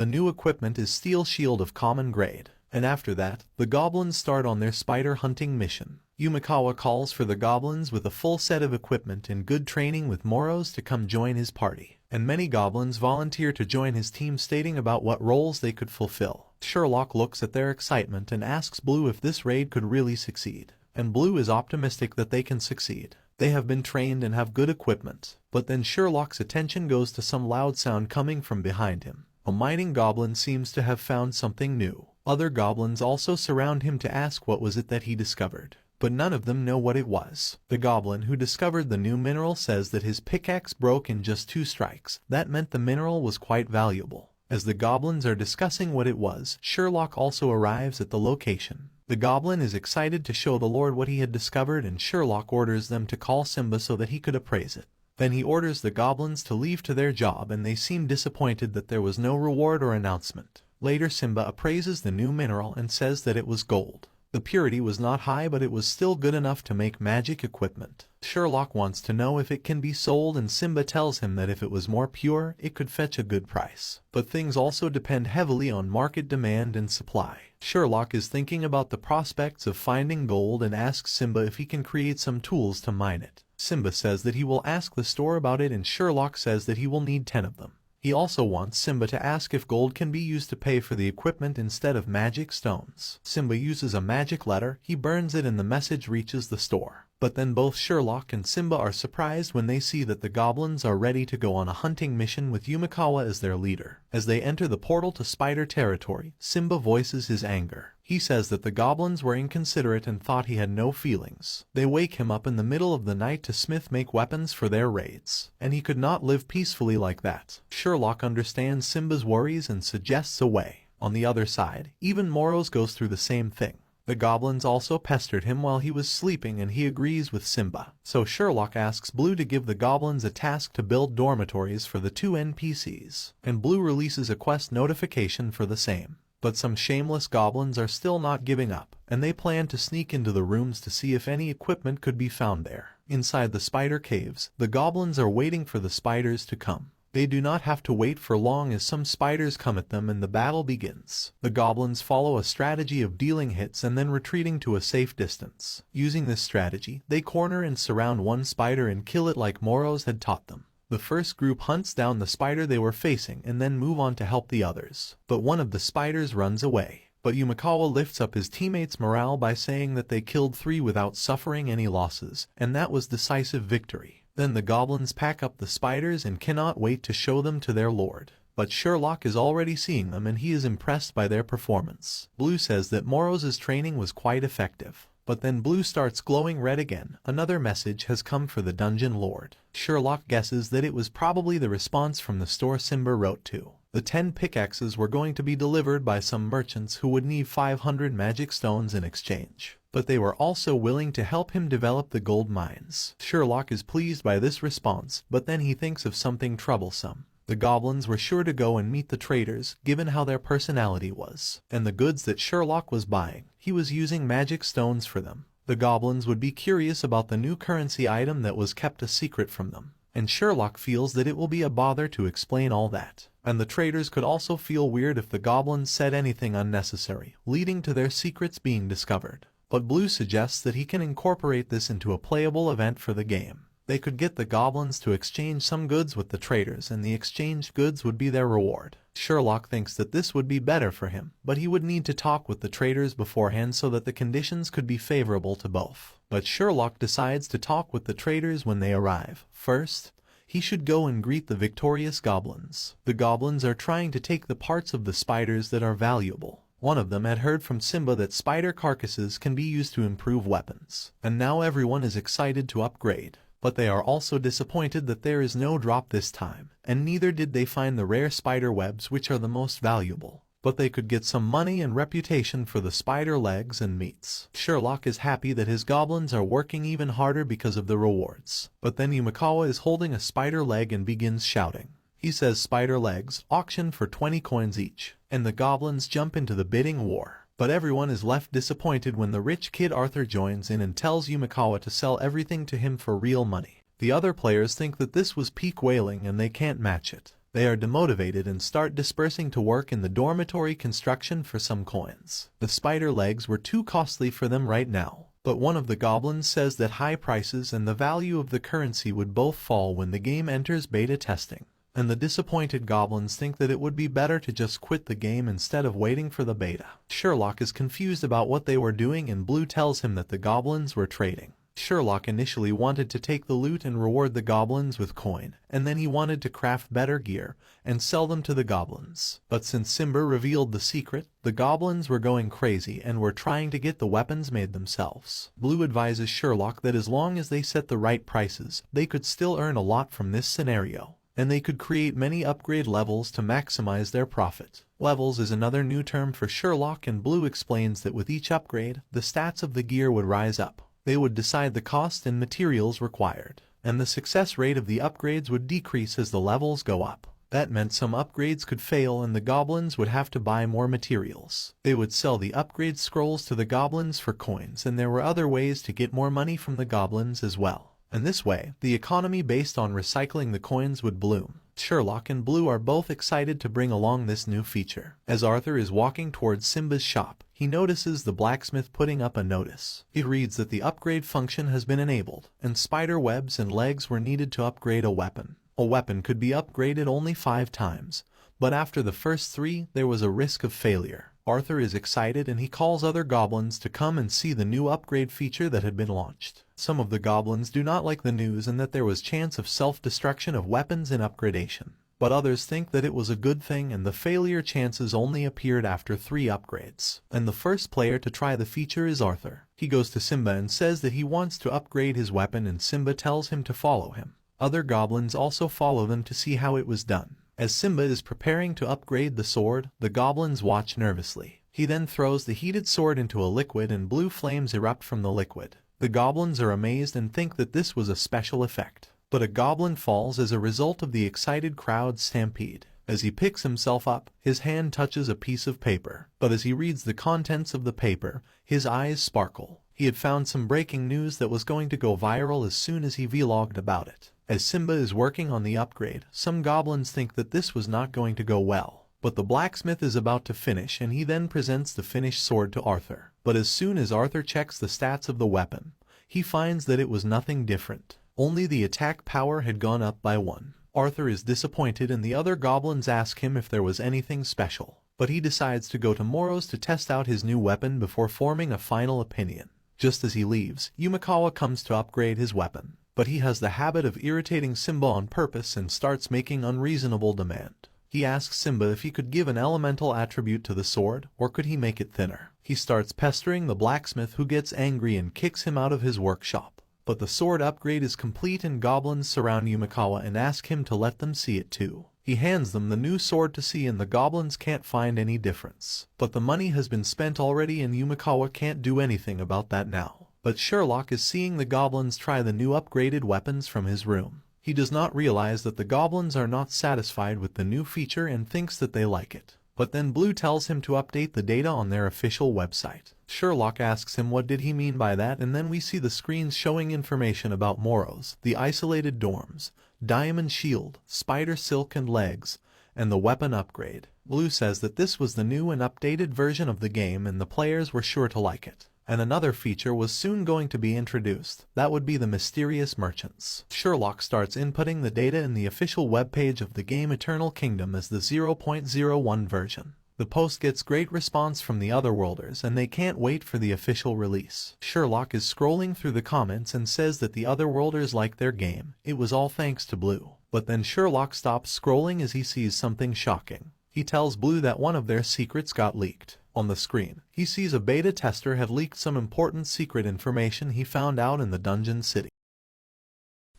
The new equipment is steel shield of common grade. And after that, the goblins start on their spider hunting mission. Yumikawa calls for the goblins with a full set of equipment and good training with Moros to come join his party. And many goblins volunteer to join his team, stating about what roles they could fulfill. Sherlock looks at their excitement and asks Blue if this raid could really succeed. And Blue is optimistic that they can succeed. They have been trained and have good equipment. But then Sherlock's attention goes to some loud sound coming from behind him. A mining goblin seems to have found something new. Other goblins also surround him to ask what was it that he discovered. But none of them know what it was. The goblin who discovered the new mineral says that his pickaxe broke in just 2 strikes. That meant the mineral was quite valuable. As the goblins are discussing what it was, Sherlock also arrives at the location. The goblin is excited to show the Lord what he had discovered, and Sherlock orders them to call Simba so that he could appraise it. Then he orders the goblins to leave to their job, and they seem disappointed that there was no reward or announcement. Later, Simba appraises the new mineral and says that it was gold. The purity was not high, but it was still good enough to make magic equipment. Sherlock wants to know if it can be sold, and Simba tells him that if it was more pure, it could fetch a good price. But things also depend heavily on market demand and supply. Sherlock is thinking about the prospects of finding gold and asks Simba if he can create some tools to mine it. Simba says that he will ask the store about it, and Sherlock says that he will need 10 of them. He also wants Simba to ask if gold can be used to pay for the equipment instead of magic stones. Simba uses a magic letter, he burns it, and the message reaches the store. But then both Sherlock and Simba are surprised when they see that the goblins are ready to go on a hunting mission with Yumikawa as their leader. As they enter the portal to spider territory, Simba voices his anger. He says that the goblins were inconsiderate and thought he had no feelings. They wake him up in the middle of the night to make weapons for their raids, and he could not live peacefully like that. Sherlock understands Simba's worries and suggests a way. On the other side, even Moros goes through the same thing. The goblins also pestered him while he was sleeping, and he agrees with Simba. So Sherlock asks Blue to give the goblins a task to build dormitories for the 2 NPCs, and Blue releases a quest notification for the same. But some shameless goblins are still not giving up, and they plan to sneak into the rooms to see if any equipment could be found there. Inside the spider caves, the goblins are waiting for the spiders to come. They do not have to wait for long, as some spiders come at them and the battle begins. The goblins follow a strategy of dealing hits and then retreating to a safe distance. Using this strategy, they corner and surround one spider and kill it like Moros had taught them. The first group hunts down the spider they were facing and then move on to help the others. But one of the spiders runs away. But Yumikawa lifts up his teammates' morale by saying that they killed 3 without suffering any losses, and that was decisive victory. Then the goblins pack up the spiders and cannot wait to show them to their lord. But Sherlock is already seeing them, and he is impressed by their performance. Blue says that Moros' training was quite effective. But then Blue starts glowing red again. Another message has come for the dungeon lord. Sherlock guesses that it was probably the response from the store Simba wrote to. The 10 pickaxes were going to be delivered by some merchants who would need 500 magic stones in exchange. But they were also willing to help him develop the gold mines. Sherlock is pleased by this response, but then he thinks of something troublesome. The goblins were sure to go and meet the traders, given how their personality was, and the goods that Sherlock was buying. He was using magic stones for them. The goblins would be curious about the new currency item that was kept a secret from them, and Sherlock feels that it will be a bother to explain all that. And the traders could also feel weird if the goblins said anything unnecessary, leading to their secrets being discovered. But Blue suggests that he can incorporate this into a playable event for the game. They could get the goblins to exchange some goods with the traders, and the exchanged goods would be their reward. Sherlock thinks that this would be better for him, but he would need to talk with the traders beforehand so that the conditions could be favorable to both. But Sherlock decides to talk with the traders when they arrive. First, he should go and greet the victorious goblins. The goblins are trying to take the parts of the spiders that are valuable. One of them had heard from Simba that spider carcasses can be used to improve weapons, and now everyone is excited to upgrade. But they are also disappointed that there is no drop this time, and neither did they find the rare spider webs, which are the most valuable. But they could get some money and reputation for the spider legs and meats. Sherlock is happy that his goblins are working even harder because of the rewards. But then Yumikawa is holding a spider leg and begins shouting. He says spider legs, auction for 20 coins each, and the goblins jump into the bidding war. But everyone is left disappointed when the rich kid Arthur joins in and tells Yumikawa to sell everything to him for real money. The other players think that this was peak whaling and they can't match it. They are demotivated and start dispersing to work in the dormitory construction for some coins. The spider legs were too costly for them right now, but one of the goblins says that high prices and the value of the currency would both fall when the game enters beta testing. And the disappointed goblins think that it would be better to just quit the game instead of waiting for the beta. Sherlock is confused about what they were doing and Blue tells him that the goblins were trading. Sherlock initially wanted to take the loot and reward the goblins with coin, and then he wanted to craft better gear and sell them to the goblins. But since Simba revealed the secret, the goblins were going crazy and were trying to get the weapons made themselves. Blue advises Sherlock that as long as they set the right prices, they could still earn a lot from this scenario, and they could create many upgrade levels to maximize their profit. Levels is another new term for Sherlock, and Blue explains that with each upgrade, the stats of the gear would rise up. They would decide the cost and materials required, and the success rate of the upgrades would decrease as the levels go up. That meant some upgrades could fail and the goblins would have to buy more materials. They would sell the upgrade scrolls to the goblins for coins, and there were other ways to get more money from the goblins as well. And this way, the economy based on recycling the coins would bloom. Sherlock and Blue are both excited to bring along this new feature. As Arthur is walking towards Simba's shop, he notices the blacksmith putting up a notice. It reads that the upgrade function has been enabled, and spider webs and legs were needed to upgrade a weapon. A weapon could be upgraded only 5 times, but after the first 3, there was a risk of failure. Arthur is excited and he calls other goblins to come and see the new upgrade feature that had been launched. Some of the goblins do not like the news and that there was chance of self-destruction of weapons in upgradation, but others think that it was a good thing and the failure chances only appeared after 3 upgrades. And the first player to try the feature is Arthur. He goes to Simba and says that he wants to upgrade his weapon, and Simba tells him to follow him. Other goblins also follow them to see how it was done. As Simba is preparing to upgrade the sword, the goblins watch nervously. He then throws the heated sword into a liquid and blue flames erupt from the liquid. The goblins are amazed and think that this was a special effect. But a goblin falls as a result of the excited crowd's stampede. As he picks himself up, his hand touches a piece of paper. But as he reads the contents of the paper, his eyes sparkle. He had found some breaking news that was going to go viral as soon as he vlogged about it. As Simba is working on the upgrade, some goblins think that this was not going to go well. But the blacksmith is about to finish and he then presents the finished sword to Arthur. But as soon as Arthur checks the stats of the weapon, he finds that it was nothing different. Only the attack power had gone up by 1. Arthur is disappointed and the other goblins ask him if there was anything special. But he decides to go to Moro's to test out his new weapon before forming a final opinion. Just as he leaves, Yumikawa comes to upgrade his weapon. But he has the habit of irritating Simba on purpose and starts making unreasonable demand. He asks Simba if he could give an elemental attribute to the sword, or could he make it thinner. He starts pestering the blacksmith, who gets angry and kicks him out of his workshop. But the sword upgrade is complete and goblins surround Yumikawa and ask him to let them see it too. He hands them the new sword to see and the goblins can't find any difference. But the money has been spent already and Yumikawa can't do anything about that now. But Sherlock is seeing the goblins try the new upgraded weapons from his room. He does not realize that the goblins are not satisfied with the new feature and thinks that they like it. But then Blue tells him to update the data on their official website. Sherlock asks him what did he mean by that, and then we see the screens showing information about Moro's, the isolated dorms, diamond shield, spider silk and legs, and the weapon upgrade. Blue says that this was the new and updated version of the game and the players were sure to like it. And another feature was soon going to be introduced. That would be the mysterious merchants. Sherlock starts inputting the data in the official webpage of the game Eternal Kingdom as the 0.01 version. The post gets great response from the Otherworlders and they can't wait for the official release. Sherlock is scrolling through the comments and says that the Otherworlders like their game. It was all thanks to Blue. But then Sherlock stops scrolling as he sees something shocking. He tells Blue that one of their secrets got leaked. On the screen, he sees a beta tester had leaked some important secret information he found out in the dungeon city.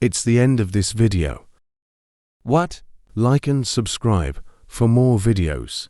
It's the end of this video. What? Like and subscribe for more videos.